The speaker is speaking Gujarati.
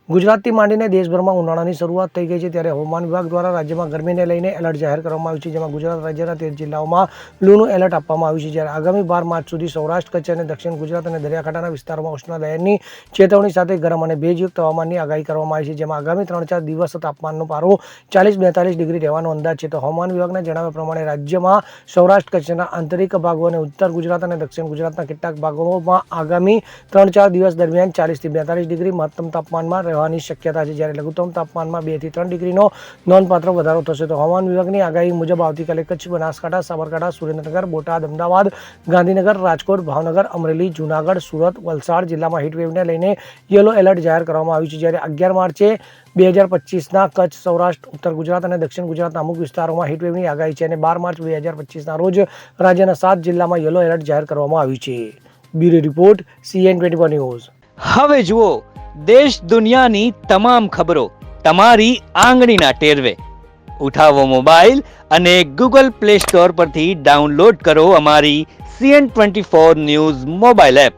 ગુજરાતથી માંડીને દેશભરમાં ઉનાળાની શરૂઆત થઈ ગઈ છે, ત્યારે હવામાન વિભાગ દ્વારા રાજ્યમાં ગરમીને લઈને એલર્ટ જાહેર કરવામાં આવ્યું છે, જેમાં ગુજરાત રાજ્યના 13 જિલ્લાઓમાં લૂનું એલર્ટ આપવામાં આવ્યું છે. જ્યારે આગામી 12 માર્ચ સુધી સૌરાષ્ટ્ર, કચ્છ અને દક્ષિણ ગુજરાત અને દરિયાકાંઠાના વિસ્તારોમાં ઉષ્ણલહેરની ચેતવણી સાથે ગરમ અને ભેજયુક્ત હવામાનની આગાહી કરવામાં આવી છે, જેમાં આગામી 3-4 દિવસ તાપમાનનો પારો 40-42 ડિગ્રી રહેવાનો અંદાજ છે. તો હવામાન વિભાગના જણાવ્યા પ્રમાણે રાજ્યમાં સૌરાષ્ટ્ર, કચ્છના આંતરિક ભાગો અને ઉત્તર ગુજરાત અને દક્ષિણ ગુજરાતના કેટલાક ભાગોમાં આગામી 3-4 દિવસ દરમિયાન 40-42 ડિગ્રી મહત્તમ તાપમાનમાં રહેવાની શક્યતા છે, જ્યારે લઘુત્તમ તાપમાનમાં 2 થી 3 ડિગ્રીનો નોંધપાત્ર વધારો થશે. તો હવામાન વિભાગની આગાહી મુજબ આવતીકાલે કચ્છ, બનાસકાંઠા, સાબરકાંઠા, સુરેન્દ્રનગર, બોટાદ, અમદાવાદ, ગાંધીનગર, રાજકોટ, ભાવનગર, અમરેલી, જૂનાગઢ, સુરત, વલસાડ જિલ્લામાં હીટવેવને લઈને યલો એલર્ટ જાહેર કરવામાં આવ્યું છે. જ્યારે 11 માર્ચે 2025ના કચ્છ, સૌરાષ્ટ્ર, ઉત્તર ગુજરાત અને દક્ષિણ ગુજરાતના અમુક વિસ્તારોમાં હીટવેવની આગાહી છે અને 12 માર્ચ 2025ના રોજ રાજ્યના 7 જિલ્લામાં યલો એલર્ટ જાહેર કરવામાં આવ્યું છે. Bureau report, CN24 news. હવે જુઓ દેશ દુનિયાની તમામ ખબરો તમારી આંગળીના ટેરવે. ઉઠાવો મોબાઈલ અને Google Play Store પરથી ડાઉનલોડ કરો અમારી CN24 ન્યૂઝ મોબાઈલ એપ.